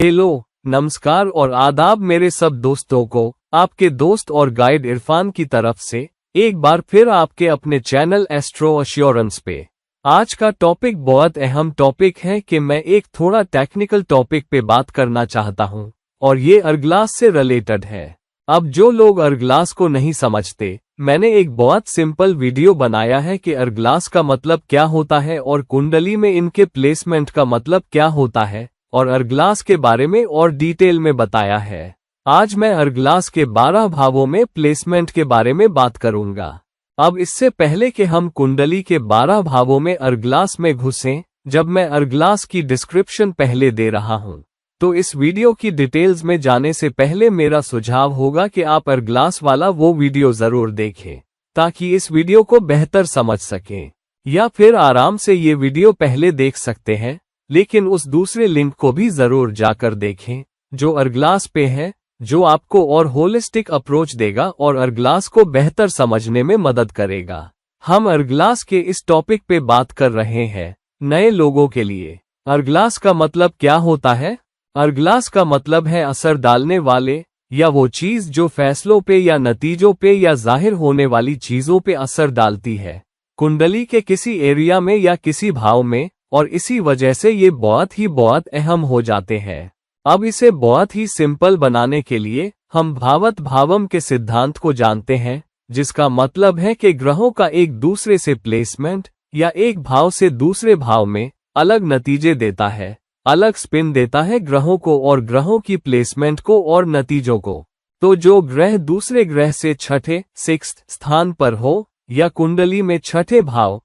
Hello, नमस्कार और आदाब मेरे सब दोस्तों को। आपके दोस्त और गाइड इरफान की तरफ से एक बार फिर आपके अपने चैनल एस्ट्रो एश्योरेंस पे। आज का टॉपिक बहुत अहम टॉपिक है कि मैं एक थोड़ा टेक्निकल टॉपिक पे बात करना चाहता हूँ और ये अर्गलास से रिलेटेड है। अब जो लोग अर्गलास को नहीं समझते, मैंने एक बहुत सिंपल वीडियो बनाया है कि अर्गलास का मतलब क्या होता है और कुंडली में इनके प्लेसमेंट का मतलब क्या होता है और अर्गलास के बारे में और डिटेल में बताया है। आज मैं अर्गलास के 12 भावों में प्लेसमेंट के बारे में बात करूंगा। अब इससे पहले कि हम कुंडली के 12 भावों में अर्गलास में घुसें, जब मैं अर्गलास की डिस्क्रिप्शन पहले दे रहा हूं, तो इस वीडियो की डिटेल्स में जाने से पहले मेरा सुझाव होगा कि आप अर्गलास वाला वो वीडियो जरूर देखें ताकि इस वीडियो को बेहतर समझ सकें। या फिर आराम से ये वीडियो पहले देख सकते हैं, लेकिन उस दूसरे लिंक को भी जरूर जाकर देखें जो अर्गलास पे है, जो आपको और होलिस्टिक अप्रोच देगा और अर्गलास को बेहतर समझने में मदद करेगा। हम अर्गलास के इस टॉपिक पे बात कर रहे हैं नए लोगों के लिए। अर्गलास का मतलब क्या होता है? अर्गलास का मतलब है असर डालने वाले या वो चीज जो फैसलों पे या नतीजों पे या जाहिर होने वाली चीजों पे असर डालती है कुंडली के किसी एरिया में या किसी भाव में, और इसी वजह से ये बहुत अहम हो जाते हैं। अब इसे बहुत ही सिंपल बनाने के लिए हम भावत भावम के सिद्धांत को जानते हैं, जिसका मतलब है कि ग्रहों का एक दूसरे से प्लेसमेंट या एक भाव से दूसरे भाव में अलग नतीजे देता है, अलग स्पिन देता है ग्रहों को और ग्रहों की प्लेसमेंट को और नतीजों को। तो जो ग्रह दूसरे ग्रह से छठे स्थान पर हो या कुंडली में छठे भाव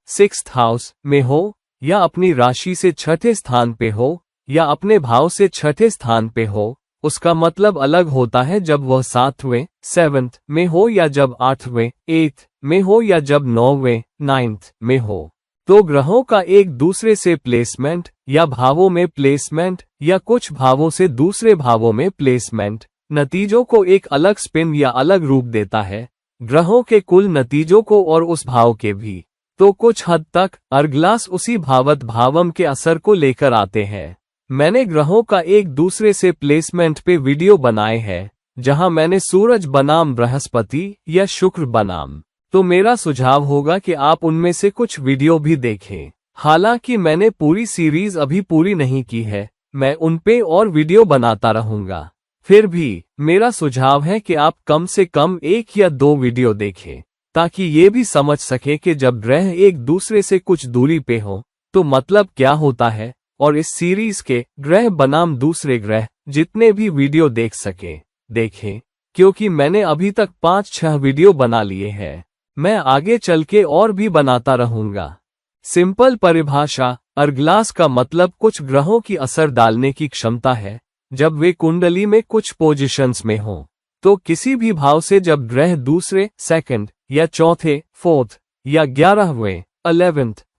हाउस में हो या अपनी राशि से छठे स्थान पे हो या अपने भाव से छठे स्थान पे हो, उसका मतलब अलग होता है जब वह 7वें में हो या जब 8वें में हो या जब 9वें में हो। तो ग्रहों का एक दूसरे से प्लेसमेंट या भावों में प्लेसमेंट या कुछ भावों से दूसरे भावों में प्लेसमेंट नतीजों को एक अलग स्पिन या अलग रूप देता है, ग्रहों के कुल नतीजों को और उस भाव के भी। तो कुछ हद तक अर्गलास उसी भावत भावम के असर को लेकर आते हैं। मैंने ग्रहों का एक दूसरे से प्लेसमेंट पे वीडियो बनाए हैं, जहां मैंने सूरज बनाम बृहस्पति या शुक्र बनाम। तो मेरा सुझाव होगा कि आप उनमें से कुछ वीडियो भी देखें। हालांकि मैंने पूरी सीरीज अभी पूरी नहीं की है, मैं उन पे और वीडियो बनाता रहूंगा। फिर भी मेरा सुझाव है कि आप कम से कम 1 या 2 वीडियो देखें ताकि ये भी समझ सके कि जब ग्रह एक दूसरे से कुछ दूरी पे हो तो मतलब क्या होता है, और इस सीरीज के ग्रह बनाम दूसरे ग्रह जितने भी वीडियो देख सके देखें, क्योंकि मैंने अभी तक 5-6 वीडियो बना लिए हैं। मैं आगे चल के और भी बनाता रहूंगा। सिंपल परिभाषा, अर्गलास का मतलब कुछ ग्रहों की असर डालने की क्षमता है जब वे कुंडली में कुछ पोजीशंस में हों। तो किसी भी भाव से जब ग्रह दूसरे सेकंड या चौथे या 11वें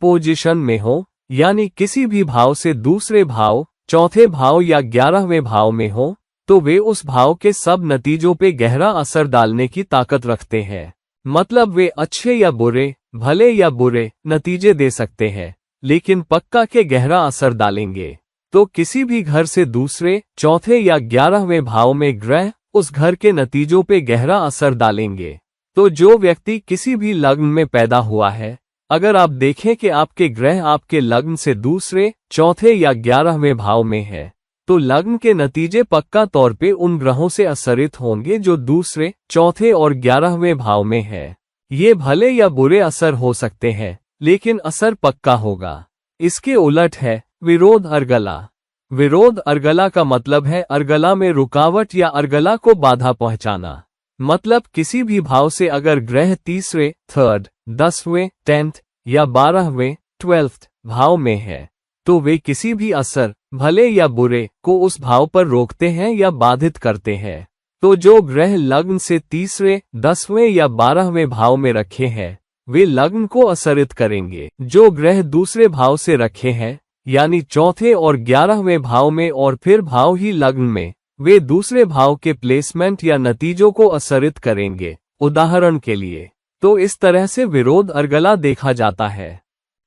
पोजीशन में हो, यानी किसी भी भाव से दूसरे भाव, चौथे भाव या 11वें भाव में हो, तो वे उस भाव के सब नतीजों पे गहरा असर डालने की ताकत रखते हैं। मतलब वे अच्छे या बुरे, भले या बुरे नतीजे दे सकते हैं, लेकिन पक्का के गहरा असर डालेंगे। तो किसी भी घर से दूसरे, चौथे या 11वें भाव में ग्रह उस घर के नतीजों पे गहरा असर डालेंगे। तो जो व्यक्ति किसी भी लग्न में पैदा हुआ है, अगर आप देखें कि आपके ग्रह आपके लग्न से दूसरे, चौथे या 11वें भाव में है, तो लग्न के नतीजे पक्का तौर पे उन ग्रहों से असरित होंगे जो दूसरे, चौथे और 11वें भाव में है। ये भले या बुरे असर हो सकते हैं, लेकिन असर पक्का होगा। इसके उलट है विरोध अर्गला। विरोध अर्गला का मतलब है अर्गला में रुकावट या अर्गला को बाधा पहुंचाना। मतलब किसी भी भाव से अगर ग्रह तीसरे, 10वें, 10th या 12वें, 12th भाव में है, तो वे किसी भी असर, भले या बुरे, को उस भाव पर रोकते हैं या बाधित करते हैं। तो जो ग्रह लग्न से तीसरे, 10वें या 12वें भाव में रखे हैं, वे लग्न को असरित करेंगे। जो ग्रह दूसरे भाव से रखे हैं, यानी चौथे और 11वें भाव में और फिर भाव ही लग्न में, वे दूसरे भाव के प्लेसमेंट या नतीजों को असरित करेंगे। उदाहरण के लिए, तो इस तरह से विरोध अर्गला देखा जाता है।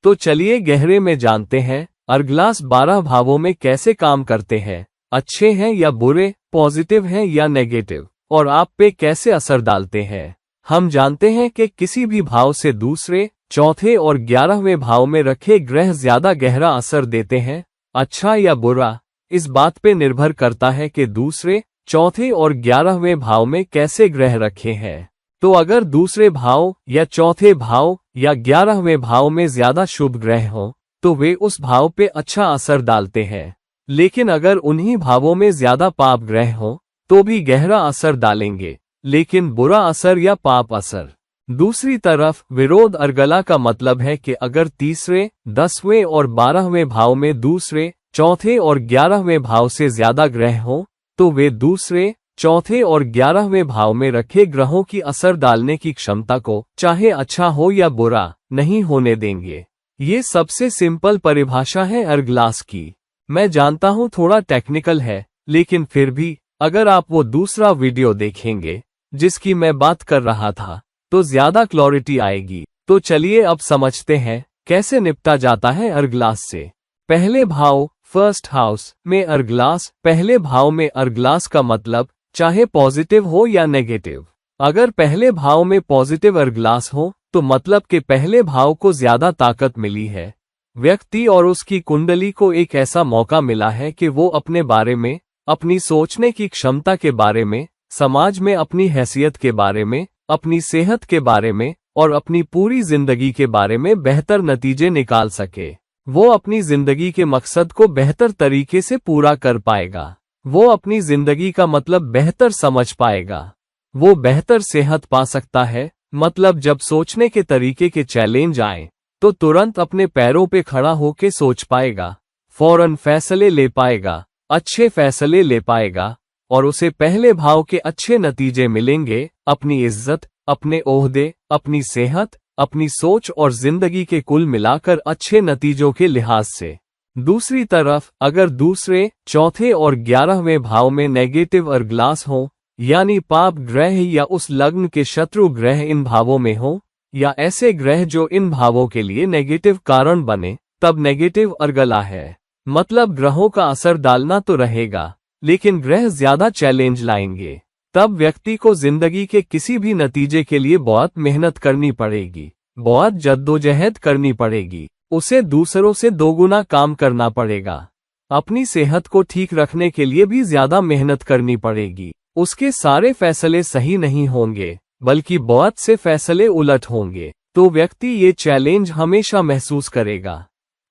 तो चलिए गहरे में जानते हैं अर्गलास 12 भावों में कैसे काम करते हैं। अच्छे हैं या बुरे, पॉजिटिव हैं या नेगेटिव, और आप पे कैसे असर डालते हैं। हम जानते हैं कि किसी भी भाव से दूसरे, चौथे और 11वें भाव में रखे ग्रह ज्यादा गहरा असर देते हैं, अच्छा या बुरा। इस बात पे निर्भर करता है कि दूसरे, चौथे और 11वें भाव में कैसे ग्रह रखे हैं। तो अगर दूसरे भाव या चौथे भाव या 11वें भाव में ज्यादा शुभ ग्रह हो तो वे उस भाव पे अच्छा असर डालते हैं, लेकिन अगर उन्हीं भावों में ज्यादा पाप ग्रह हो तो भी गहरा असर डालेंगे, लेकिन बुरा असर या पाप असर। दूसरी तरफ विरोध अर्गला का मतलब है कि अगर तीसरे, 10वें और 12वें भाव में दूसरे, चौथे और 11वें भाव से ज्यादा ग्रह हो तो वे दूसरे, चौथे और 11वें भाव में रखे ग्रहों की असर डालने की क्षमता को, चाहे अच्छा हो या बुरा, नहीं होने देंगे। ये सबसे सिंपल परिभाषा है अर्गलास की। मैं जानता हूँ थोड़ा टेक्निकल है, लेकिन फिर भी अगर आप वो दूसरा वीडियो देखेंगे जिसकी मैं बात कर रहा था तो ज्यादा क्लैरिटी आएगी। तो चलिए अब समझते हैं कैसे निपटा जाता है अर्गलास से। पहले भाव, फर्स्ट हाउस में अर्गलास। पहले भाव में अर्गलास का मतलब चाहे पॉजिटिव हो या नेगेटिव। अगर पहले भाव में पॉजिटिव अर्गलास हो तो मतलब कि पहले भाव को ज्यादा ताकत मिली है। व्यक्ति और उसकी कुंडली को एक ऐसा मौका मिला है कि वो अपने बारे में, अपनी सोचने की क्षमता के बारे में, समाज में अपनी हैसियत के बारे में, अपनी सेहत के बारे में और अपनी पूरी जिंदगी के बारे में बेहतर नतीजे निकाल सके। वो अपनी जिंदगी के मकसद को बेहतर तरीके से पूरा कर पाएगा। वो अपनी जिंदगी का मतलब बेहतर समझ पाएगा। वो बेहतर सेहत पा सकता है, मतलब जब सोचने के तरीके के चैलेंज आए तो तुरंत अपने पैरों पे खड़ा होके सोच पाएगा, फौरन फैसले ले पाएगा, अच्छे फैसले ले पाएगा और उसे पहले भाव के अच्छे नतीजे मिलेंगे, अपनी इज्जत, अपने ओहदे, अपनी सेहत, अपनी सोच और जिंदगी के कुल मिलाकर अच्छे नतीजों के लिहाज से। दूसरी तरफ अगर दूसरे, चौथे और 11वें भाव में नेगेटिव अर्गलास हो, यानी पाप ग्रह या उस लग्न के शत्रु ग्रह इन भावों में हो, या ऐसे ग्रह जो इन भावों के लिए नेगेटिव कारण बने, तब नेगेटिव अर्गला है। मतलब ग्रहों का असर डालना तो रहेगा, लेकिन ग्रह ज्यादा चैलेंज लाएंगे। तब व्यक्ति को जिंदगी के किसी भी नतीजे के लिए बहुत मेहनत करनी पड़ेगी, बहुत जद्दोजहद करनी पड़ेगी, उसे दूसरों से दोगुना काम करना पड़ेगा। अपनी सेहत को ठीक रखने के लिए भी ज्यादा मेहनत करनी पड़ेगी। उसके सारे फैसले सही नहीं होंगे, बल्कि बहुत से फैसले उलट होंगे, तो व्यक्ति ये चैलेंज हमेशा महसूस करेगा।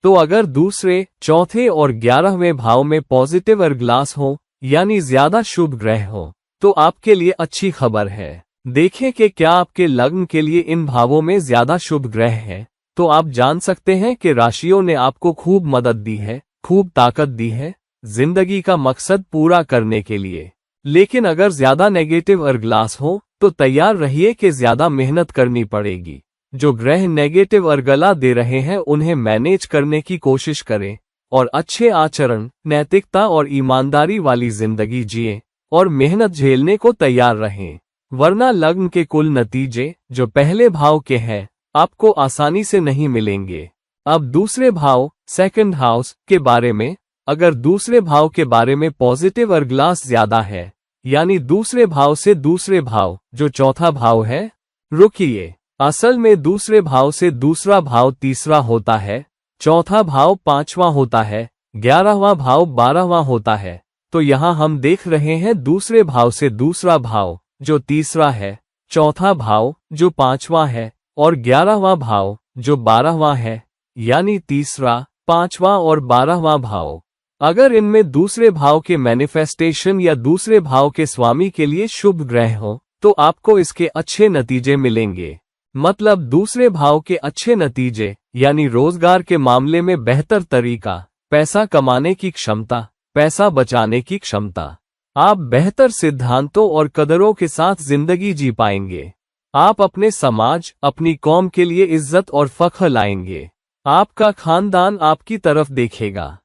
तो अगर दूसरे, चौथे और 11वें भाव में पॉजिटिव अर्गलास हो, यानी ज्यादा शुभ ग्रह हो, तो आपके लिए अच्छी खबर है। देखें कि क्या आपके लग्न के लिए इन भावों में ज्यादा शुभ ग्रह है, तो आप जान सकते हैं कि राशियों ने आपको खूब मदद दी है, खूब ताकत दी है जिंदगी का मकसद पूरा करने के लिए। लेकिन अगर ज्यादा नेगेटिव अर्गलास हो तो तैयार रहिए कि ज्यादा मेहनत करनी पड़ेगी। जो ग्रह नेगेटिव अर्गला दे रहे हैं उन्हें मैनेज करने की कोशिश करें और अच्छे आचरण, नैतिकता और ईमानदारी वाली जिंदगी जिए और मेहनत झेलने को तैयार रहें, वरना लग्न के कुल नतीजे जो पहले भाव के हैं आपको आसानी से नहीं मिलेंगे। अब दूसरे भाव, सेकंड हाउस के बारे में। अगर दूसरे भाव के बारे में पॉजिटिव अर्गलास ज्यादा है, यानी दूसरे भाव से दूसरे भाव जो चौथा भाव है, रुकिए, असल में दूसरे भाव से दूसरा भाव तीसरा होता है, चौथा भाव 5वां होता है, 11वां भाव 12वां होता है। तो यहाँ हम देख रहे हैं दूसरे भाव से दूसरा भाव जो तीसरा है, चौथा भाव जो 5वां है और 11वां भाव जो 12वां है, यानी तीसरा, 5वां और 12वां भाव। अगर इनमें दूसरे भाव के मैनिफेस्टेशन या दूसरे भाव के स्वामी के लिए शुभ ग्रह हो तो आपको इसके अच्छे नतीजे मिलेंगे। मतलब दूसरे भाव के अच्छे नतीजे यानी रोजगार के मामले में बेहतर तरीका, पैसा कमाने की क्षमता, पैसा बचाने की क्षमता। आप बेहतर सिद्धांतों और कदरों के साथ जिंदगी जी पाएंगे। आप अपने समाज, अपनी कौम के लिए इज्जत और फख्र लाएंगे। आपका खानदान आपकी तरफ देखेगा।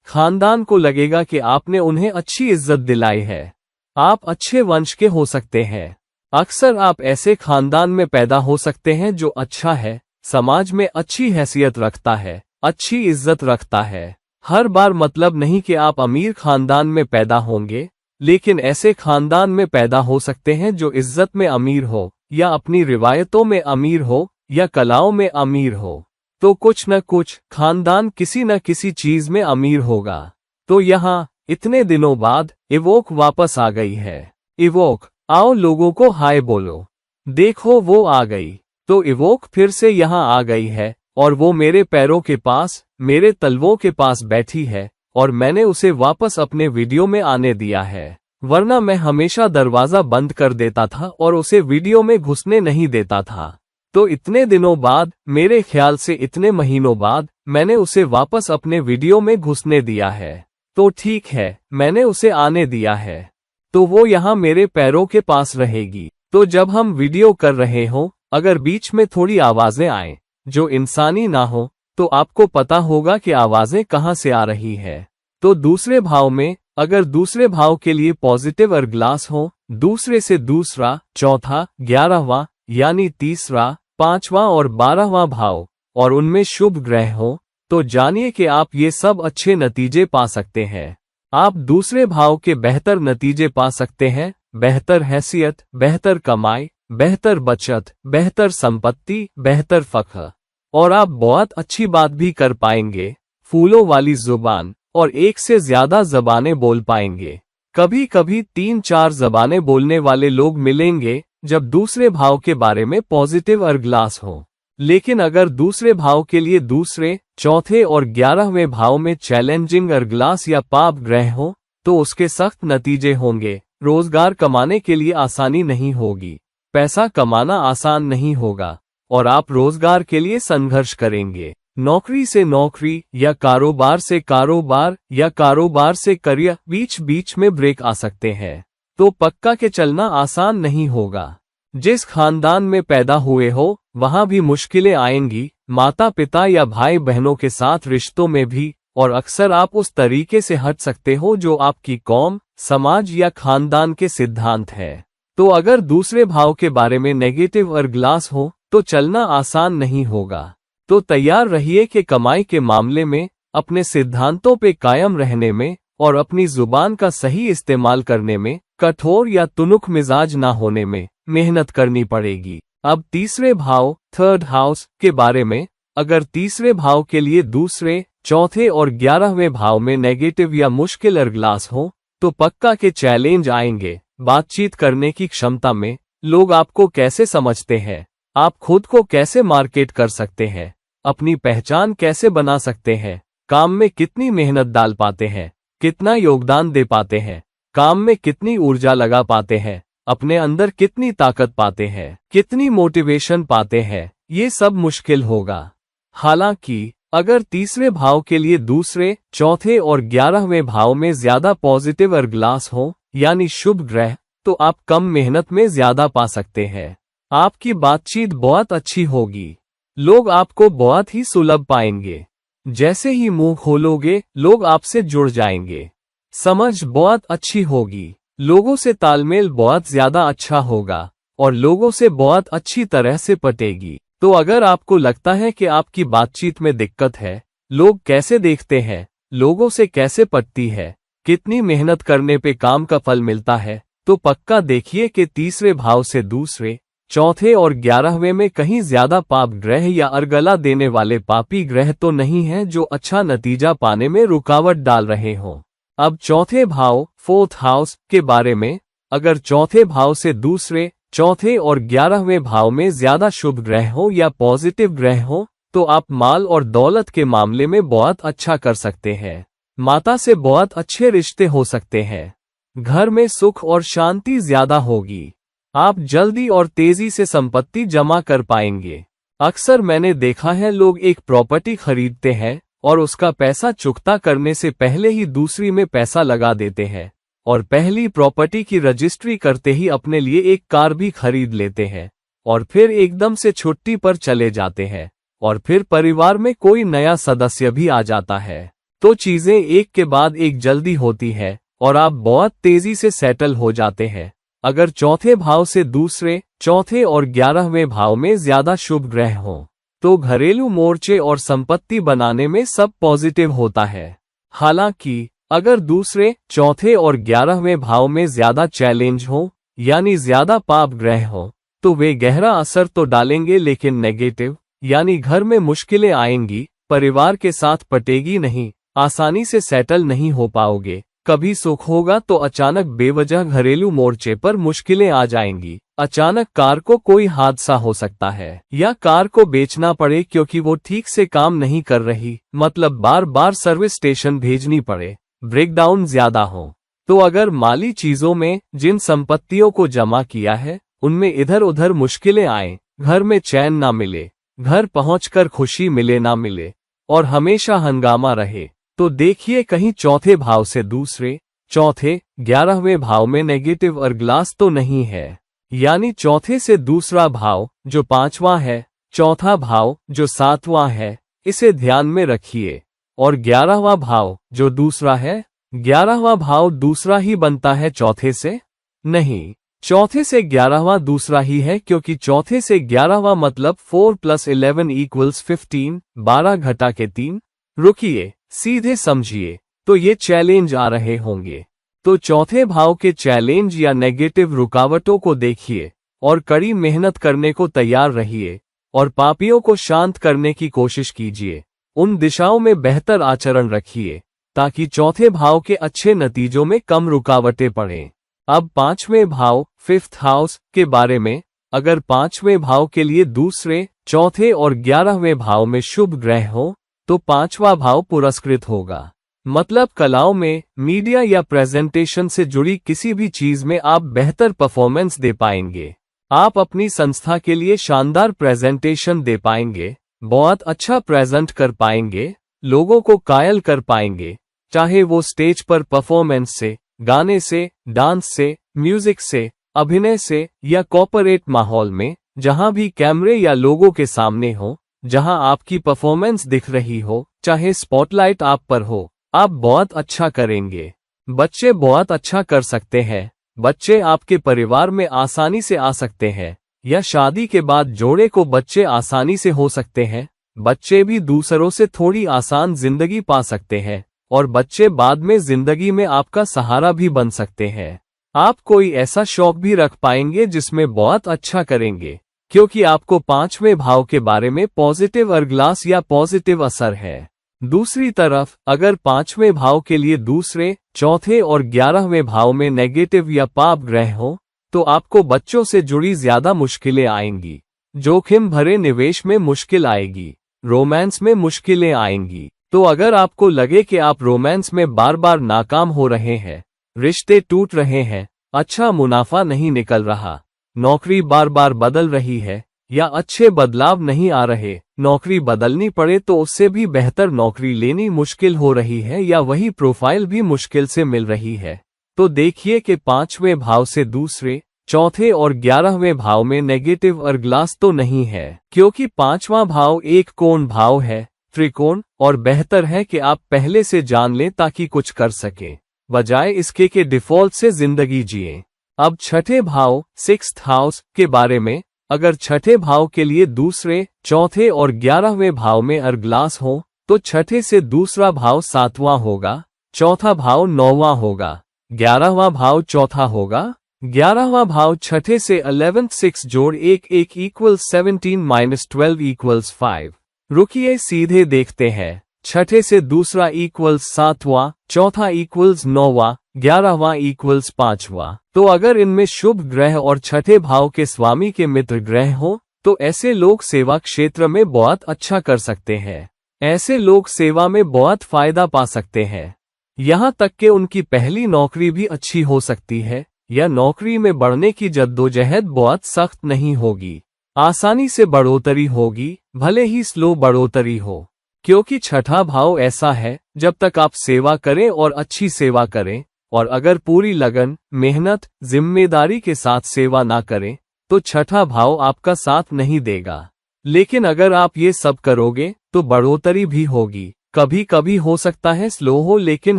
खानदान को लगेगा कि आपने उन्हें अच्छी इज्जत दिलाई है। आप अच्छे वंश के हो सकते हैं। अक्सर आप ऐसे खानदान में पैदा हो सकते हैं जो अच्छा है, समाज में अच्छी हैसियत रखता है, अच्छी इज्जत रखता है, हर बार मतलब नहीं कि आप अमीर खानदान में पैदा होंगे, लेकिन ऐसे खानदान में पैदा हो सकते हैं जो इज्जत में अमीर हो, या अपनी रिवायतों में अमीर हो, या कलाओं में अमीर हो। तो कुछ न कुछ खानदान किसी न किसी चीज में अमीर होगा। तो यहाँ इतने दिनों बाद इवोक वापस आ गई है। इवोक, आओ लोगों को हाय बोलो। देखो वो आ गई। तो इवोक फिर से यहाँ आ गई है, और वो मेरे पैरों के पास, मेरे तलवों के पास बैठी है, और मैंने उसे वापस अपने वीडियो में आने दिया है। वरना मैं हमेशा दरवाजा बंद कर देता था और उसे वीडियो में घुसने नहीं देता था। तो इतने दिनों बाद, मेरे ख्याल से इतने महीनों बाद, मैंने उसे वापस अपने वीडियो में घुसने दिया है। तो ठीक है, मैंने उसे आने दिया है। तो वो यहाँ मेरे पैरों के पास रहेगी। तो जब हम वीडियो कर रहे हो, अगर बीच में थोड़ी आवाजें आए जो इंसानी ना हो, तो आपको पता होगा कि आवाजें कहाँ से आ रही है। तो दूसरे भाव में, अगर दूसरे भाव के लिए पॉजिटिव अर्ग्लास हो, दूसरे से दूसरा, चौथा, 11वां, यानी तीसरा, 5वां और 12वां भाव, और उनमें शुभ ग्रह हो, तो जानिए कि आप ये सब अच्छे नतीजे पा सकते हैं। आप दूसरे भाव के बेहतर नतीजे पा सकते हैं, बेहतर हैसियत, बेहतर कमाई, बेहतर बचत, बेहतर संपत्ति, बेहतर फख्र। और आप बहुत अच्छी बात भी कर पाएंगे, फूलों वाली जुबान, और एक से ज्यादा जबानें बोल पाएंगे। कभी कभी 3-4 जबानें बोलने वाले लोग मिलेंगे जब दूसरे भाव के बारे में पॉजिटिव अर्ग्लास हो। लेकिन अगर दूसरे भाव के लिए दूसरे, चौथे और 11वें भाव में चैलेंजिंग अर्ग्लास या पाप ग्रह हो, तो उसके सख्त नतीजे होंगे। रोजगार कमाने के लिए आसानी नहीं होगी, पैसा कमाना आसान नहीं होगा, और आप रोजगार के लिए संघर्ष करेंगे। नौकरी से नौकरी, या कारोबार से कारोबार, या कारोबार से करियर, बीच बीच में ब्रेक आ सकते हैं। तो पक्का के चलना आसान नहीं होगा। जिस खानदान में पैदा हुए हो, वहां भी मुश्किलें आएंगी, माता पिता या भाई बहनों के साथ रिश्तों में भी, और अक्सर आप उस तरीके से हट सकते हो जो आपकी कौम, समाज या खानदान के सिद्धांत है। तो अगर दूसरे भाव के बारे में नेगेटिव अर्ग्लास हो, तो चलना आसान नहीं होगा। तो तैयार रहिए कि कमाई के मामले में, अपने सिद्धांतों पे कायम रहने में, और अपनी जुबान का सही इस्तेमाल करने में, कठोर या तुनुक मिजाज ना होने में मेहनत करनी पड़ेगी। अब तीसरे भाव, थर्ड हाउस के बारे में, अगर तीसरे भाव के लिए दूसरे, चौथे और 11वें भाव में नेगेटिव या मुश्किल अर्ग्लास हो, तो पक्का के चैलेंज आएंगे। बातचीत करने की क्षमता में, लोग आपको कैसे समझते हैं, आप खुद को कैसे मार्केट कर सकते हैं, अपनी पहचान कैसे बना सकते हैं, काम में कितनी मेहनत डाल पाते हैं, कितना योगदान दे पाते हैं, काम में कितनी ऊर्जा लगा पाते हैं, अपने अंदर कितनी ताकत पाते हैं, कितनी मोटिवेशन पाते हैं, ये सब मुश्किल होगा। हालांकि अगर तीसरे भाव के लिए दूसरे, चौथे और 11वें भाव में ज्यादा पॉजिटिव अर्ग्लास हो, यानी शुभ ग्रह, तो आप कम मेहनत में ज्यादा पा सकते हैं। आपकी बातचीत बहुत अच्छी होगी, लोग आपको बहुत ही सुलभ पाएंगे। जैसे ही मुंह खोलोगे, लोग आपसे जुड़ जाएंगे। समझ बहुत अच्छी होगी, लोगों से तालमेल बहुत ज्यादा अच्छा होगा, और लोगों से बहुत अच्छी तरह से पटेगी। तो अगर आपको लगता है कि आपकी बातचीत में दिक्कत है, लोग कैसे देखते हैं, लोगों से कैसे पटती है, कितनी मेहनत करने पे काम का फल मिलता है, तो पक्का देखिए कि तीसरे भाव से दूसरे, चौथे और 11वें में कहीं ज्यादा पाप ग्रह या अर्गला देने वाले पापी ग्रह तो नहीं है जो अच्छा नतीजा पाने में रुकावट डाल रहे हों। अब चौथे भाव, फोर्थ हाउस के बारे में, अगर चौथे भाव से दूसरे, चौथे और 11वें भाव में ज्यादा शुभ ग्रह हो या पॉजिटिव ग्रह हो, तो आप माल और दौलत के मामले में बहुत अच्छा कर सकते हैं। माता से बहुत अच्छे रिश्ते हो सकते हैं। घर में सुख और शांति ज्यादा होगी। आप जल्दी और तेजी से संपत्ति जमा कर पाएंगे। अक्सर मैंने देखा है, लोग एक प्रॉपर्टी खरीदते हैं और उसका पैसा चुकता करने से पहले ही दूसरी में पैसा लगा देते हैं, और पहली प्रॉपर्टी की रजिस्ट्री करते ही अपने लिए एक कार भी खरीद लेते हैं, और फिर एकदम से छुट्टी पर चले जाते हैं, और फिर परिवार में कोई नया सदस्य भी आ जाता है। तो चीजें एक के बाद एक जल्दी होती है और आप बहुत तेजी से सेटल हो जाते हैं। अगर चौथे भाव से दूसरे, चौथे और 11वें भाव में ज्यादा शुभ ग्रह हों, तो घरेलू मोर्चे और संपत्ति बनाने में सब पॉजिटिव होता है। हालांकि अगर दूसरे, चौथे और 11वें भाव में ज्यादा चैलेंज हो, यानी ज्यादा पाप ग्रह हो, तो वे गहरा असर तो डालेंगे लेकिन नेगेटिव, यानी घर में मुश्किलें आएंगी, परिवार के साथ पटेगी नहीं, आसानी से सेटल नहीं हो पाओगे, कभी सुख होगा तो अचानक बेवजह घरेलू मोर्चे पर मुश्किलें आ जाएंगी, अचानक कार को कोई हादसा हो सकता है या कार को बेचना पड़े क्योंकि वो ठीक से काम नहीं कर रही, मतलब बार बार सर्विस स्टेशन भेजनी पड़े, ब्रेकडाउन ज्यादा हो। तो अगर माली चीजों में जिन संपत्तियों को जमा किया है उनमें इधर उधर मुश्किलें आए, घर में चैन ना मिले, घर पहुंचकर खुशी मिले ना मिले और हमेशा हंगामा रहे, तो देखिए कहीं चौथे भाव से दूसरे, चौथे, 11वें भाव में नेगेटिव अर्ग्लास तो नहीं है। यानी चौथे से दूसरा भाव जो 5वां है, चौथा भाव जो 7वां है, इसे ध्यान में रखिए। और 11वां भाव जो दूसरा है, 11वां भाव दूसरा ही बनता है चौथे से? नहीं, चौथे से 11वां दूसरा ही है, क्योंकि चौथे से 11वां मतलब 4 + 11 = 15, 12 घटा के 3। रुकिए, सीधे समझिए, तो ये चैलेंज आ रहे होंगे। तो चौथे भाव के चैलेंज या नेगेटिव रुकावटों को देखिए और कड़ी मेहनत करने को तैयार रहिए और पापियों को शांत करने की कोशिश कीजिए। उन दिशाओं में बेहतर आचरण रखिए ताकि चौथे भाव के अच्छे नतीजों में कम रुकावटें पड़ें। अब 5वें भाव, 5th हाउस के बारे में, अगर 5वें भाव के लिए दूसरे, चौथे और 11वें भाव में शुभ ग्रह हो तो 5वां भाव पुरस्कृत होगा। मतलब कलाओं में, मीडिया या प्रेजेंटेशन से जुड़ी किसी भी चीज में आप बेहतर परफॉर्मेंस दे पाएंगे। आप अपनी संस्था के लिए शानदार प्रेजेंटेशन दे पाएंगे, बहुत अच्छा प्रेजेंट कर पाएंगे, लोगों को कायल कर पाएंगे, चाहे वो स्टेज पर परफॉर्मेंस से, गाने से, डांस से, म्यूजिक से, अभिनय से या कॉर्पोरेट माहौल में, जहां भी कैमरे या लोगों के सामने हो, जहां आपकी परफॉर्मेंस दिख रही हो, चाहे स्पॉटलाइट आप पर हो, आप बहुत अच्छा करेंगे। बच्चे बहुत अच्छा कर सकते हैं, बच्चे आपके परिवार में आसानी से आ सकते हैं या शादी के बाद जोड़े को बच्चे आसानी से हो सकते हैं। बच्चे भी दूसरों से थोड़ी आसान जिंदगी पा सकते हैं और बच्चे बाद में जिंदगी में आपका सहारा भी बन सकते हैं। आप कोई ऐसा शौक भी रख पाएंगे जिसमें बहुत अच्छा करेंगे, क्योंकि आपको 5वें भाव के बारे में पॉजिटिव अर्ग्लास या पॉजिटिव असर है। दूसरी तरफ अगर 5वें भाव के लिए दूसरे, चौथे और 11वें भाव में नेगेटिव या पाप ग्रह हो तो आपको बच्चों से जुड़ी ज्यादा मुश्किलें आएंगी, जोखिम भरे निवेश में मुश्किल आएगी, रोमांस में मुश्किलें आएंगी। तो अगर आपको लगे कि आप रोमांस में बार बार नाकाम हो रहे हैं, रिश्ते टूट रहे हैं, अच्छा मुनाफा नहीं निकल रहा, नौकरी बार बार बदल रही है या अच्छे बदलाव नहीं आ रहे, नौकरी बदलनी पड़े तो उससे भी बेहतर नौकरी लेनी मुश्किल हो रही है या वही प्रोफाइल भी मुश्किल से मिल रही है, तो देखिए कि 5वें भाव से दूसरे, चौथे और 11वें भाव में नेगेटिव अर्ग्लास तो नहीं है, क्योंकि 5वां भाव एक कोण भाव है, त्रिकोण, और बेहतर है कि आप पहले से जान लें ताकि कुछ कर सकें, बजाय इसके कि डिफॉल्ट से जिंदगी जिए। अब छठे भाव, 6th हाउस के बारे में, अगर छठे भाव के लिए दूसरे, चौथे और 11वें भाव में अर्ग्लास हो तो छठे से दूसरा भाव 7वां होगा, चौथा भाव 9वां होगा, 11वां भाव चौथा होगा, 11वां भाव छठे से 11th 6 जोड़ 1 1 = 17 - 12 = 5। रुकिए सीधे देखते हैं, छठे से दूसरा = 7वां, चौथा = 9वां, 11वां = 5वां। तो अगर इनमें शुभ ग्रह और छठे भाव के स्वामी के मित्र ग्रह हो तो ऐसे लोग सेवा क्षेत्र में बहुत अच्छा कर सकते हैं, ऐसे लोग सेवा में बहुत फायदा पा सकते हैं, यहाँ तक कि उनकी पहली नौकरी भी अच्छी हो सकती है या नौकरी में बढ़ने की जद्दोजहद बहुत सख्त नहीं होगी, आसानी से बढ़ोतरी होगी, भले ही स्लो बढ़ोतरी हो, क्योंकि छठा भाव ऐसा है जब तक आप सेवा करें और अच्छी सेवा करें, और अगर पूरी लगन, मेहनत, जिम्मेदारी के साथ सेवा ना करें तो छठा भाव आपका साथ नहीं देगा। लेकिन अगर आप ये सब करोगे तो बढ़ोतरी भी होगी, कभी कभी हो सकता है स्लो हो लेकिन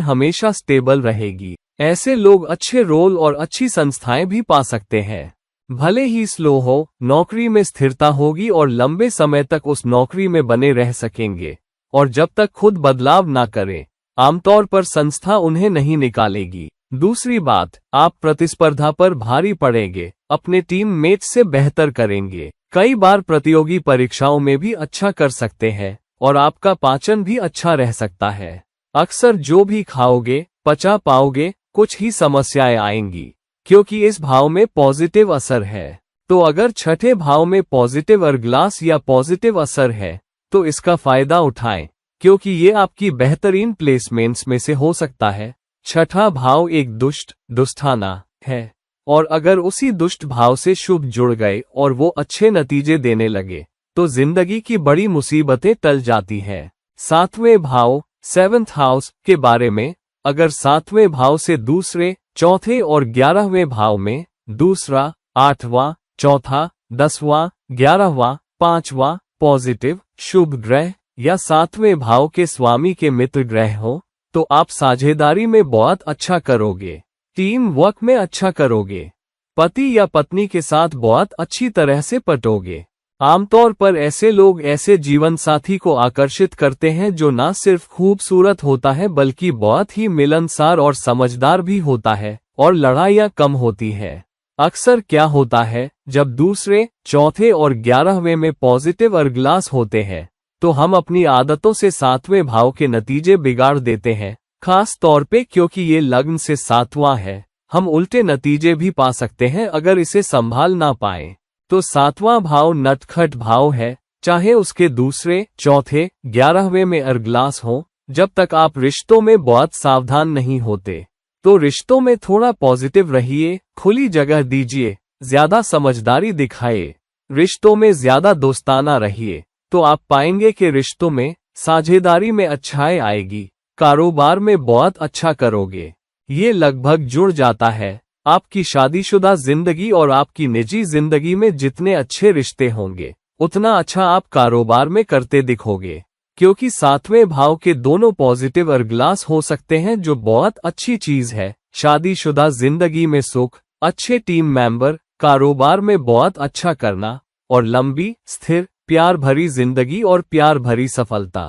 हमेशा स्टेबल रहेगी। ऐसे लोग अच्छे रोल और अच्छी संस्थाएं भी पा सकते हैं, भले ही स्लो हो, नौकरी में स्थिरता होगी और लंबे समय तक उस नौकरी में बने रह सकेंगे, और जब तक खुद बदलाव ना करें, आमतौर पर संस्था उन्हें नहीं निकालेगी। दूसरी बात, आप प्रतिस्पर्धा पर भारी पड़ेंगे, अपने टीम मेट से बेहतर करेंगे, कई बार प्रतियोगी परीक्षाओं में भी अच्छा कर सकते हैं और आपका पाचन भी अच्छा रह सकता है। अक्सर जो भी खाओगे पचा पाओगे, कुछ ही समस्याएं आएंगी क्योंकि इस भाव में पॉजिटिव असर है। तो अगर छठे भाव में पॉजिटिव अर्गलास या पॉजिटिव असर है तो इसका फायदा उठाएं क्योंकि ये आपकी बेहतरीन प्लेसमेंट्स में से हो सकता है। छठा भाव एक दुष्टाना है और अगर उसी दुष्ट भाव से शुभ जुड़ गए और वो अच्छे नतीजे देने लगे तो जिंदगी की बड़ी मुसीबतें टल जाती हैं। सातवें भाव 7th हाउस के बारे में, अगर सातवें भाव से दूसरे, चौथे और 11वें भाव में दूसरा, 8वां, चौथा, 10वां, 11वां, 5वां पॉजिटिव शुभ ग्रह या सातवें भाव के स्वामी के मित्र ग्रह हो तो आप साझेदारी में बहुत अच्छा करोगे, टीम वर्क में अच्छा करोगे, पति या पत्नी के साथ बहुत अच्छी तरह से पटोगे। आमतौर पर ऐसे लोग ऐसे जीवन साथी को आकर्षित करते हैं जो न सिर्फ खूबसूरत होता है बल्कि बहुत ही मिलनसार और समझदार भी होता है और लड़ाइयाँ कम होती है। अक्सर क्या होता है, जब दूसरे, चौथे और 11वें में पॉजिटिव अर्गलास होते हैं तो हम अपनी आदतों से सातवें भाव के नतीजे बिगाड़ देते हैं, खास तौर पे क्योंकि ये लग्न से सातवां है। हम उल्टे नतीजे भी पा सकते हैं अगर इसे संभाल ना पाए। तो सातवां भाव नटखट भाव है, चाहे उसके दूसरे, चौथे, 11वें में अर्गलास हो। जब तक आप रिश्तों में बहुत सावधान नहीं होते तो रिश्तों में थोड़ा पॉजिटिव रहिए, खुली जगह दीजिए, ज्यादा समझदारी दिखाइए, रिश्तों में ज्यादा दोस्ताना रहिए तो आप पाएंगे कि रिश्तों में, साझेदारी में अच्छाई आएगी, कारोबार में बहुत अच्छा करोगे। ये लगभग जुड़ जाता है। आपकी शादीशुदा जिंदगी और आपकी निजी जिंदगी में जितने अच्छे रिश्ते होंगे उतना अच्छा आप कारोबार में करते दिखोगे क्योंकि सातवें भाव के दोनों पॉजिटिव अर्गलास हो सकते हैं जो बहुत अच्छी चीज है। शादीशुदा जिंदगी में सुख, अच्छे टीम मेंबर, कारोबार में बहुत अच्छा करना और लंबी, स्थिर, प्यार भरी जिंदगी और प्यार भरी सफलता।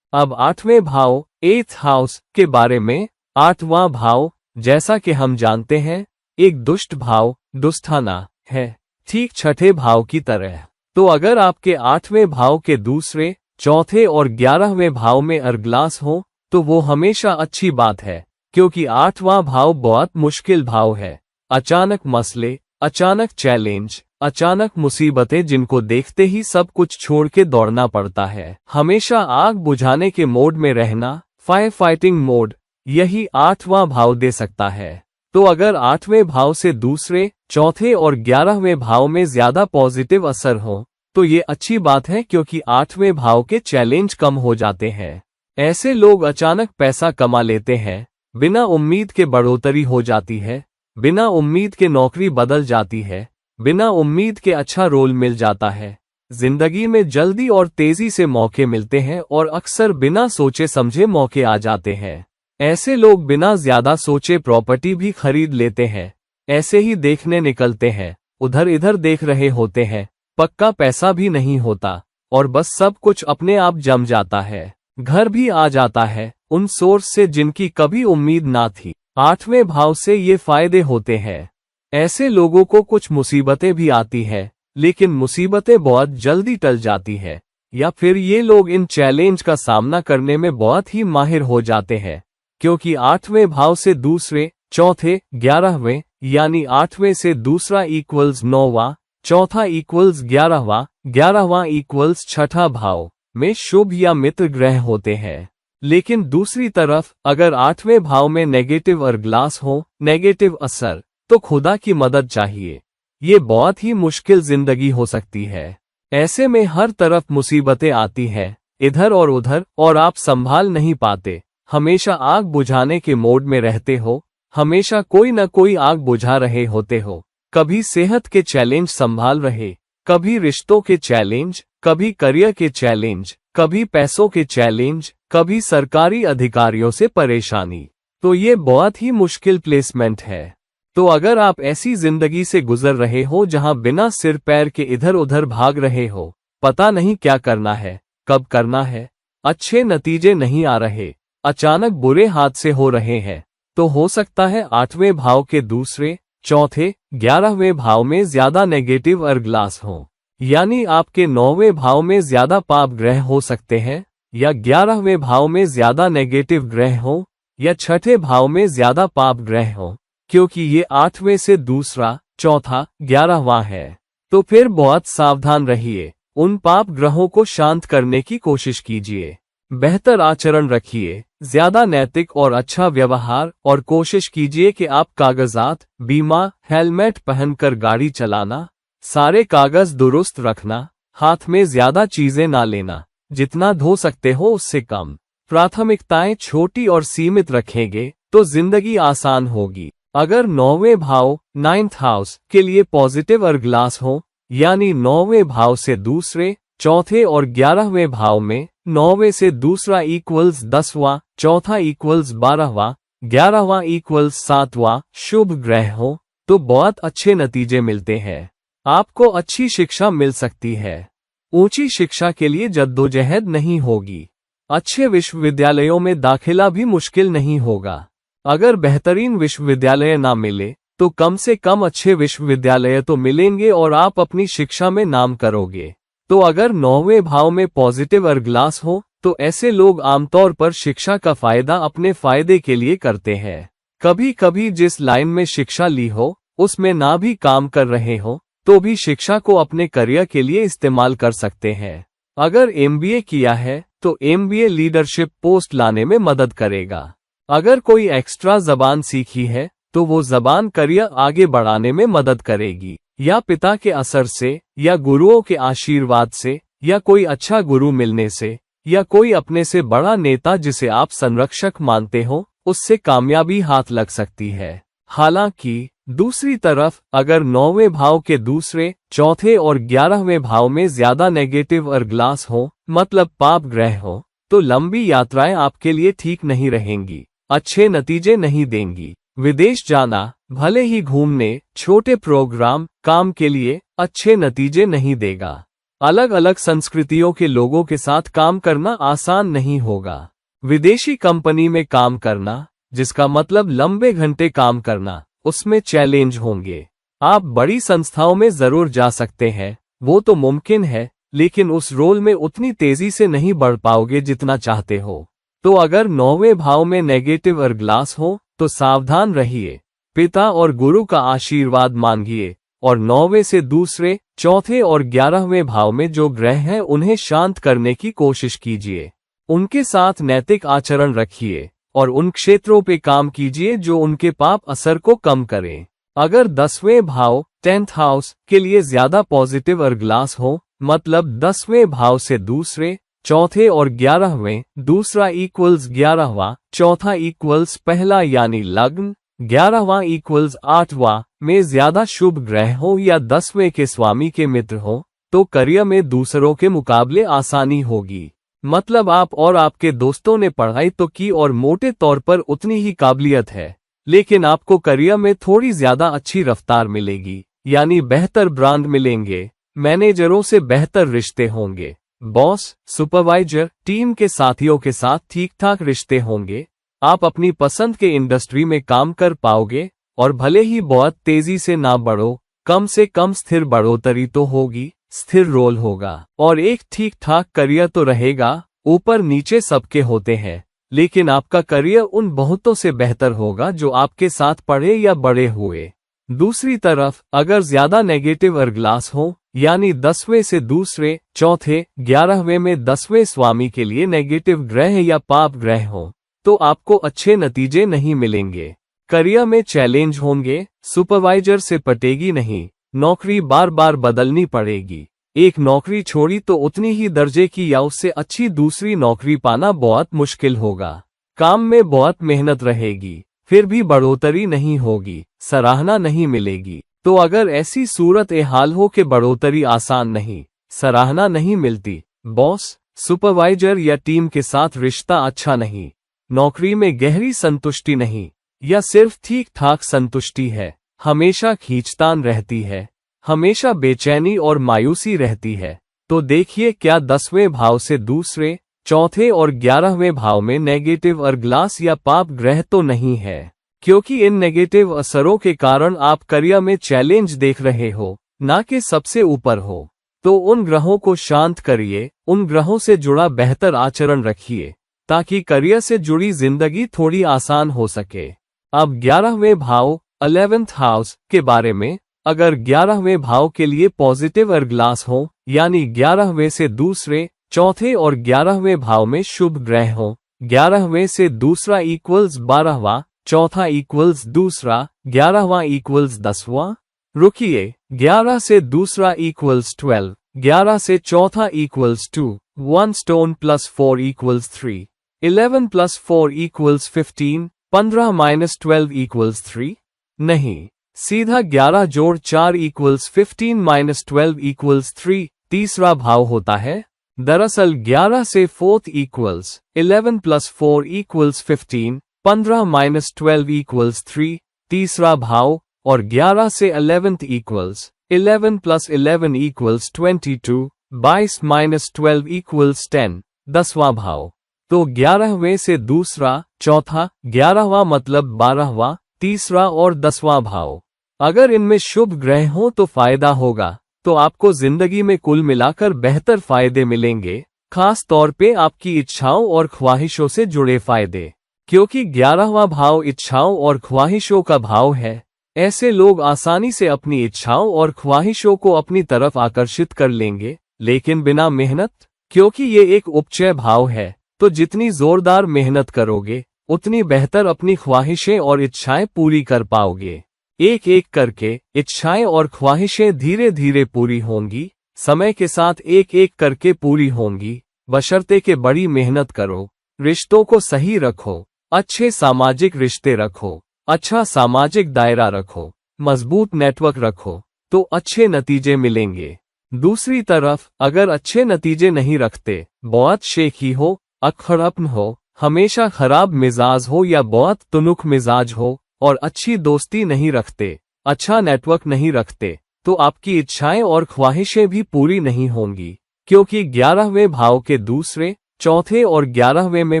अब आठवें भाव 8th हाउस के बारे में। आठवां भाव, जैसा कि हम जानते हैं, एक दुष्ट भाव, दुष्टाना है, ठीक छठे भाव की तरह। तो अगर आपके आठवें भाव के दूसरे, चौथे और 11वें भाव में अर्गलास हो तो वो हमेशा अच्छी बात है क्योंकि आठवां भाव बहुत मुश्किल भाव है। अचानक मसले, अचानक चैलेंज, अचानक मुसीबतें जिनको देखते ही सब कुछ छोड़ के दौड़ना पड़ता है। हमेशा आग बुझाने के मोड में रहना, फायर फाइटिंग मोड, यही आठवां भाव दे सकता है। तो अगर आठवें भाव से दूसरे, चौथे और 11वें भाव में ज्यादा पॉजिटिव असर हो तो ये अच्छी बात है क्योंकि आठवें भाव के चैलेंज कम हो जाते हैं। ऐसे लोग अचानक पैसा कमा लेते हैं, बिना उम्मीद के बढ़ोतरी हो जाती है, बिना उम्मीद के नौकरी बदल जाती है, बिना उम्मीद के अच्छा रोल मिल जाता है। जिंदगी में जल्दी और तेजी से मौके मिलते हैं और अक्सर बिना सोचे समझे मौके आ जाते हैं। ऐसे लोग बिना ज्यादा सोचे प्रॉपर्टी भी खरीद लेते हैं, ऐसे ही देखने निकलते हैं, उधर इधर देख रहे होते हैं, पक्का पैसा भी नहीं होता और बस सब कुछ अपने आप जम जाता है, घर भी आ जाता है उन सोर्स से जिनकी कभी उम्मीद ना थी। आठवें भाव से ये फायदे होते हैं। ऐसे लोगों को कुछ मुसीबतें भी आती है लेकिन मुसीबतें बहुत जल्दी टल जाती है या फिर ये लोग इन चैलेंज का सामना करने में बहुत ही माहिर हो जाते हैं क्योंकि आठवें भाव से दूसरे, चौथे, 11वें यानी आठवें से दूसरा इक्वल्स 9वां, चौथा इक्वल्स 11वां, 11वां इक्वल्स छठा भाव में शुभ या मित्र ग्रह होते हैं। लेकिन दूसरी तरफ अगर आठवें भाव में नेगेटिव अर्गलास हो, नेगेटिव असर, तो खुदा की मदद चाहिए। ये बहुत ही मुश्किल जिंदगी हो सकती है। ऐसे में हर तरफ मुसीबतें आती हैं, इधर और उधर, और आप संभाल नहीं पाते, हमेशा आग बुझाने के मोड में रहते हो, हमेशा कोई न कोई आग बुझा रहे होते हो, कभी सेहत के चैलेंज संभाल रहे, कभी रिश्तों के चैलेंज, कभी करियर के चैलेंज, कभी पैसों के चैलेंज, कभी सरकारी अधिकारियों से परेशानी। तो ये बहुत ही मुश्किल प्लेसमेंट है। तो अगर आप ऐसी जिंदगी से गुजर रहे हो जहां बिना सिर पैर के इधर उधर भाग रहे हो, पता नहीं क्या करना है, कब करना है, अच्छे नतीजे नहीं आ रहे, अचानक बुरे हादसे हो रहे हैं, तो हो सकता है 8वें भाव के दूसरे, चौथे, 11वें भाव में ज्यादा नेगेटिव अर्ग्लास हो। यानी आपके 9वें भाव में ज्यादा पाप ग्रह हो सकते हैं, या 11वें भाव में ज्यादा नेगेटिव ग्रह हो, या छठे भाव में ज्यादा पाप ग्रह हो, क्योंकि ये 8वें से दूसरा, चौथा, 11वां है। तो फिर बहुत सावधान रहिए, उन पाप ग्रहों को शांत करने की कोशिश कीजिए, बेहतर आचरण रखिए, ज्यादा नैतिक और अच्छा व्यवहार, और कोशिश कीजिए कि आप कागजात, बीमा, हेलमेट पहनकर गाड़ी चलाना, सारे कागज दुरुस्त रखना, हाथ में ज्यादा चीजें ना लेना, जितना धो सकते हो उससे कम, प्राथमिकताएं छोटी और सीमित रखेंगे तो जिंदगी आसान होगी। अगर 9वें भाव, 9th हाउस के लिए पॉजिटिव अर्ग्लास हो, यानी 9वें भाव से दूसरे, चौथे और 11वें भाव में 9वें से दूसरा इक्वल्स 10वां, चौथा इक्वल्स 12वां, 11वां इक्वल्स 7वां शुभ ग्रह हो, तो बहुत अच्छे नतीजे मिलते हैं। आपको अच्छी शिक्षा मिल सकती है, ऊंची शिक्षा के लिए जद्दोजहद नहीं होगी, अच्छे विश्वविद्यालयों में दाखिला भी मुश्किल नहीं होगा। अगर बेहतरीन विश्वविद्यालय ना मिले तो कम से कम अच्छे विश्वविद्यालय तो मिलेंगे और आप अपनी शिक्षा में नाम करोगे। तो अगर 9वें भाव में पॉजिटिव अर्ग्लास हो तो ऐसे लोग आमतौर पर शिक्षा का फायदा अपने फायदे के लिए करते हैं। कभी कभी जिस लाइन में शिक्षा ली हो उसमें ना भी काम कर रहे हो तो भी शिक्षा को अपने करियर के लिए इस्तेमाल कर सकते हैं। अगर MBA किया है तो MBA लीडरशिप पोस्ट लाने में मदद करेगा। अगर कोई एक्स्ट्रा जबान सीखी है तो वो जबान करियर आगे बढ़ाने में मदद करेगी, या पिता के असर से, या गुरुओं के आशीर्वाद से, या कोई अच्छा गुरु मिलने से, या कोई अपने से बड़ा नेता जिसे आप संरक्षक मानते हो उससे कामयाबी हाथ लग सकती है। हालांकि दूसरी तरफ अगर 9वें भाव के दूसरे, चौथे और 11वें भाव में ज्यादा नेगेटिव अर्ग्लास हो, मतलब पाप ग्रह हो, तो लंबी यात्राएं आपके लिए ठीक नहीं रहेंगी, अच्छे नतीजे नहीं देंगी। विदेश जाना, भले ही घूमने, छोटे प्रोग्राम, काम के लिए अच्छे नतीजे नहीं देगा। अलग अलग संस्कृतियों के लोगों के साथ काम करना आसान नहीं होगा। विदेशी कंपनी में काम करना, जिसका मतलब लंबे घंटे काम करना, उसमें चैलेंज होंगे। आप बड़ी संस्थाओं में जरूर जा सकते हैं, वो तो मुमकिन है, लेकिन उस रोल में उतनी तेजी से नहीं बढ़ पाओगे जितना चाहते हो। तो अगर 9वें भाव में नेगेटिव अर्ग्लास हो तो सावधान रहिए, पिता और गुरु का आशीर्वाद मांगिए, और 9वें से दूसरे, चौथे और 11वें भाव में जो ग्रह हैं उन्हें शांत करने की कोशिश कीजिए। उनके साथ नैतिक आचरण रखिए और उन क्षेत्रों पे काम कीजिए जो उनके पाप असर को कम करें। अगर 10वें भाव, 10th हाउस के लिए ज्यादा पॉजिटिव अर्ग्लास हो, मतलब 10वें भाव से दूसरे, चौथे और 11वें, दूसरा इक्वल्स 11वां, चौथा इक्वल्स पहला यानी लग्न, 11वां इक्वल्स 8वां में ज्यादा शुभ ग्रह हो, या 10वें के स्वामी के मित्र हो, तो करियर में दूसरों के मुकाबले आसानी होगी। मतलब आप और आपके दोस्तों ने पढ़ाई तो की और मोटे तौर पर उतनी ही काबिलियत है, लेकिन आपको करियर में थोड़ी ज्यादा अच्छी रफ्तार मिलेगी, यानी बेहतर ब्रांड मिलेंगे, मैनेजरों से बेहतर रिश्ते होंगे, बॉस, सुपरवाइजर, टीम के साथियों के साथ ठीक ठाक रिश्ते होंगे, आप अपनी पसंद के इंडस्ट्री में काम कर पाओगे, और भले ही बहुत तेजी से ना बढ़ो, कम से कम स्थिर बढ़ोतरी तो होगी, स्थिर रोल होगा, और एक ठीक ठाक करियर तो रहेगा। ऊपर नीचे सबके होते हैं, लेकिन आपका करियर उन बहुतों से बेहतर होगा जो आपके साथ पढ़े या बड़े हुए। दूसरी तरफ अगर ज्यादा नेगेटिव अर्ग्लास हो, यानी 10वें से दूसरे, चौथे, 11वें में 10वें स्वामी के लिए नेगेटिव ग्रह या पाप ग्रह हो, तो आपको अच्छे नतीजे नहीं मिलेंगे। करियर में चैलेंज होंगे, सुपरवाइजर से पटेगी नहीं, नौकरी बार बार बदलनी पड़ेगी, एक नौकरी छोड़ी तो उतनी ही दर्जे की या उससे अच्छी दूसरी नौकरी पाना बहुत मुश्किल होगा। काम में बहुत मेहनत रहेगी, फिर भी बढ़ोतरी नहीं होगी, सराहना नहीं मिलेगी। तो अगर ऐसी सूरत हाल हो कि बढ़ोतरी आसान नहीं, सराहना नहीं मिलती, बॉस, सुपरवाइजर या टीम के साथ रिश्ता अच्छा नहीं, नौकरी में गहरी संतुष्टि नहीं, या सिर्फ ठीक ठाक संतुष्टि है, हमेशा खींचतान रहती है, हमेशा बेचैनी और मायूसी रहती है, तो देखिए क्या 10वें भाव से दूसरे, चौथे और 11वें भाव में नेगेटिव अर्गलास या पाप ग्रह तो नहीं है, क्योंकि इन नेगेटिव असरों के कारण आप करियर में चैलेंज देख रहे हो, ना कि सबसे ऊपर हो। तो उन ग्रहों को शांत करिए, उन ग्रहों से जुड़ा बेहतर आचरण रखिए, ताकि करियर से जुड़ी जिंदगी थोड़ी आसान हो सके। अब 11वें भाव 11th हाउस के बारे में, अगर 11वें भाव के लिए पॉजिटिव अर्गलास हो, यानी 11वें से दूसरे, चौथे और 11वें भाव में शुभ ग्रह हो, 11वें से दूसरा इक्वल्स 12वां, चौथा इक्वल्स दूसरा, 11वां इक्वल्स 10वां। रुकिए, 11 से दूसरा इक्वल्स 12, 11 से चौथा equals 2, 1 stone plus 4 equals 3, 11 plus 4 equals 15, 15 minus 12 equals 3। नहीं, सीधा 11 जोड़ 4 इक्वल्स 15 माइनस 12 इक्वल्स 3 तीसरा भाव होता है। दरअसल 11 से 4th equals 11 plus 4 equals 15, 15 minus 12 equals 3 तीसरा भाव, और 11 से 11th equals 11 plus 11 equals 22, 22 minus 12 equals 10 10वां भाव। तो 11वें से दूसरा, चौथा, 11वां मतलब 12वां, तीसरा और 10वां भाव। अगर इनमें शुभ ग्रह हो तो फायदा होगा, तो आपको जिंदगी में कुल मिलाकर बेहतर फायदे मिलेंगे, खास तौर पे आपकी इच्छाओं और ख्वाहिशों से जुड़े फायदे। क्योंकि 11वां भाव इच्छाओं और ख्वाहिशों का भाव है, ऐसे लोग आसानी से अपनी इच्छाओं और ख्वाहिशों को अपनी तरफ आकर्षित कर लेंगे, लेकिन बिना मेहनत। क्योंकि ये एक उपचय भाव है, तो जितनी जोरदार मेहनत करोगे, उतनी बेहतर अपनी ख्वाहिशें और इच्छाएं पूरी कर पाओगे। एक एक करके इच्छाएं और ख्वाहिशें धीरे धीरे पूरी होंगी, समय के साथ एक एक करके पूरी होंगी, बशर्ते के बड़ी मेहनत करो, रिश्तों को सही रखो, अच्छे सामाजिक रिश्ते रखो, अच्छा सामाजिक दायरा रखो, मजबूत नेटवर्क रखो, तो अच्छे नतीजे मिलेंगे। दूसरी तरफ अगर अच्छे नतीजे नहीं रखते, बहुत शेखी हो, अखड़पन हो, हमेशा खराब मिजाज हो या बहुत तुनुक मिजाज हो, और अच्छी दोस्ती नहीं रखते, अच्छा नेटवर्क नहीं रखते, तो आपकी इच्छाएं और ख्वाहिशें भी पूरी नहीं होंगी। क्योंकि 11वें भाव के दूसरे, चौथे और 11वें में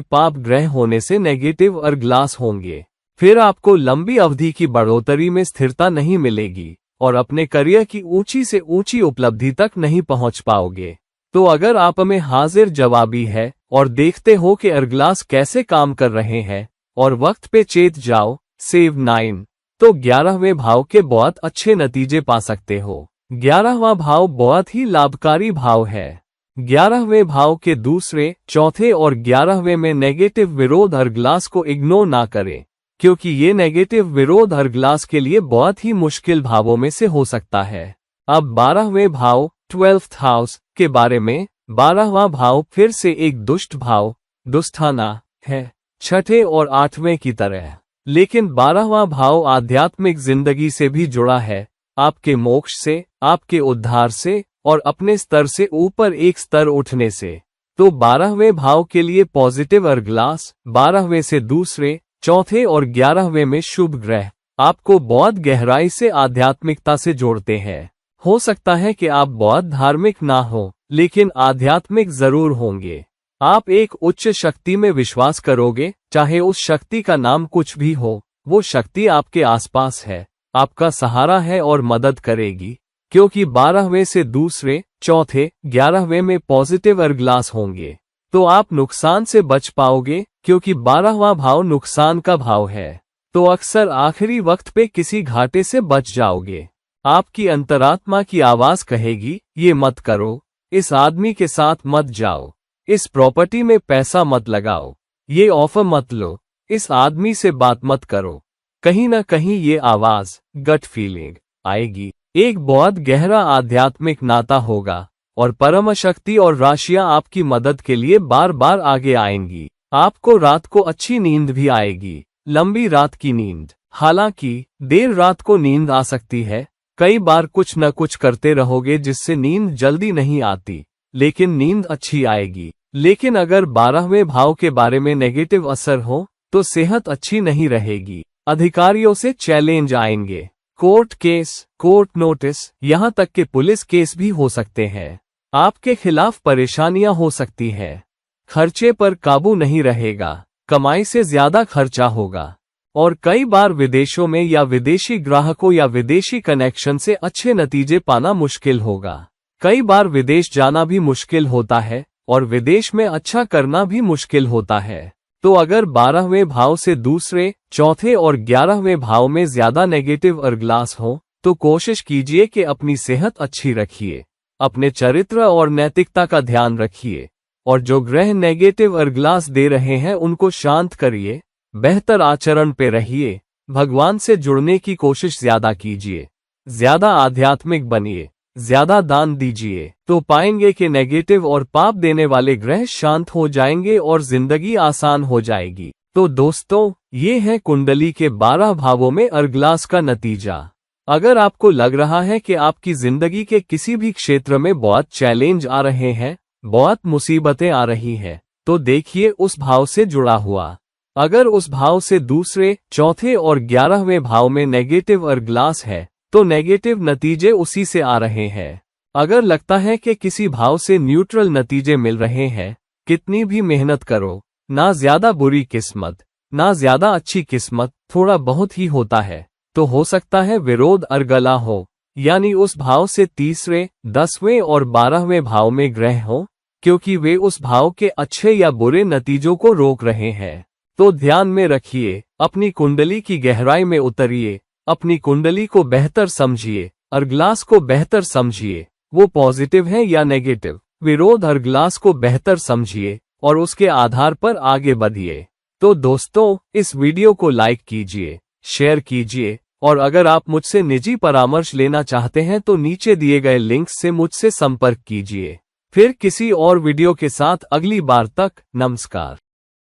पाप ग्रह होने से नेगेटिव अर्गलास होंगे। फिर आपको लंबी अवधि की बढ़ोतरी में स्थिरता नहीं मिलेगी और अपने करियर की ऊंची से ऊंची उपलब्धि तक नहीं पहुंच पाओगे। तो अगर आप में हाजिर जवाबी है और देखते हो कि अर्गलास कैसे काम कर रहे हैं और वक्त पे चेत जाओ, सेव 9, तो 11वें भाव के बहुत अच्छे नतीजे पा सकते हो। 11वां भाव बहुत ही लाभकारी भाव है। 11वें भाव के दूसरे, चौथे और 11वें में नेगेटिव विरोध अर्गलास को इग्नोर ना करें, क्योंकि ये नेगेटिव विरोध अर्गलास के लिए बहुत ही मुश्किल भावों में से हो सकता है। अब 12वें भाव 12th हाउस के बारे में। 12वां भाव फिर से एक दुष्ट भाव, दुष्टाना है, छठे और 8वें की तरह, लेकिन 12वां भाव आध्यात्मिक जिंदगी से भी जुड़ा है, आपके मोक्ष से, आपके उद्धार से और अपने स्तर से ऊपर एक स्तर उठने से। तो 12वें भाव के लिए पॉजिटिव अर्गलास, 12वें से दूसरे, चौथे और 11वें में शुभ ग्रह आपको बहुत गहराई से आध्यात्मिकता से जोड़ते हैं। हो सकता है कि आप बहुत धार्मिक ना हो, लेकिन आध्यात्मिक जरूर होंगे। आप एक उच्च शक्ति में विश्वास करोगे, चाहे उस शक्ति का नाम कुछ भी हो, वो शक्ति आपके आसपास है, आपका सहारा है और मदद करेगी। क्योंकि 12वें से दूसरे, चौथे, 11वें में पॉजिटिव अर्गलास होंगे, तो आप नुकसान से बच पाओगे, क्योंकि 12वां भाव नुकसान का भाव है। तो अक्सर आखिरी वक्त पे किसी घाटे से बच जाओगे। आपकी अंतरात्मा की आवाज कहेगी, ये मत करो, इस आदमी के साथ मत जाओ, इस प्रॉपर्टी में पैसा मत लगाओ, ये ऑफर मत लो, इस आदमी से बात मत करो। कहीं ना कहीं ये आवाज, गट फीलिंग आएगी। एक बहुत गहरा आध्यात्मिक नाता होगा और परम शक्ति और राशियां आपकी मदद के लिए बार बार आगे आएंगी। आपको रात को अच्छी नींद भी आएगी, लंबी रात की नींद। हालांकि देर रात को नींद आ सकती है, कई बार कुछ न कुछ करते रहोगे जिससे नींद जल्दी नहीं आती, लेकिन नींद अच्छी आएगी। लेकिन अगर 12वें भाव के बारे में नेगेटिव असर हो तो सेहत अच्छी नहीं रहेगी, अधिकारियों से चैलेंज आएंगे, कोर्ट केस, कोर्ट नोटिस, यहां तक कि पुलिस केस भी हो सकते हैं। आपके खिलाफ परेशानियां हो सकती हैं। खर्चे पर काबू नहीं रहेगा, कमाई से ज्यादा खर्चा होगा और कई बार विदेशों में या विदेशी ग्राहकों या विदेशी कनेक्शन से अच्छे नतीजे पाना मुश्किल होगा। कई बार विदेश जाना भी मुश्किल होता है और विदेश में अच्छा करना भी मुश्किल होता है। तो अगर 12वें भाव से दूसरे, चौथे और 11वें भाव में ज्यादा नेगेटिव अर्गलास हो तो कोशिश कीजिए कि अपनी सेहत अच्छी रखिए, अपने चरित्र और नैतिकता का ध्यान रखिए और जो ग्रह नेगेटिव अर्गलास दे रहे हैं उनको शांत करिए, बेहतर आचरण पे रहिए, भगवान से जुड़ने की कोशिश ज्यादा कीजिए, ज्यादा आध्यात्मिक बनिए, ज्यादा दान दीजिए, तो पाएंगे कि नेगेटिव और पाप देने वाले ग्रह शांत हो जाएंगे और जिंदगी आसान हो जाएगी। तो दोस्तों, ये है कुंडली के 12 भावों में अर्गलास का नतीजा। अगर आपको लग रहा है कि आपकी जिंदगी के किसी भी क्षेत्र में बहुत चैलेंज आ रहे हैं, बहुत मुसीबतें आ रही हैं, तो देखिए उस भाव से जुड़ा हुआ। अगर उस भाव से दूसरे, चौथे और 11वें भाव में नेगेटिव अर्गलास है तो नेगेटिव नतीजे उसी से आ रहे हैं। अगर लगता है कि किसी भाव से न्यूट्रल नतीजे मिल रहे हैं, कितनी भी मेहनत करो, ना ज्यादा बुरी किस्मत ना ज्यादा अच्छी किस्मत, थोड़ा बहुत ही होता है, तो हो सकता है विरोध अर्गला हो, यानी उस भाव से तीसरे, 10वें और 12वें भाव में ग्रह हो, क्योंकि वे उस भाव के अच्छे या बुरे नतीजों को रोक रहे हैं। तो ध्यान में रखिए, अपनी कुंडली की गहराई में उतरिए, अपनी कुंडली को बेहतर समझिए, अर्गलास को बेहतर समझिए, वो पॉजिटिव है या नेगेटिव। विरोध अर्गलास को बेहतर समझिए और उसके आधार पर आगे बढ़िए। तो दोस्तों, इस वीडियो को लाइक कीजिए, शेयर कीजिए और अगर आप मुझसे निजी परामर्श लेना चाहते हैं तो नीचे दिए गए लिंक से मुझसे संपर्क कीजिए। फिर किसी और वीडियो के साथ अगली बार तक, नमस्कार।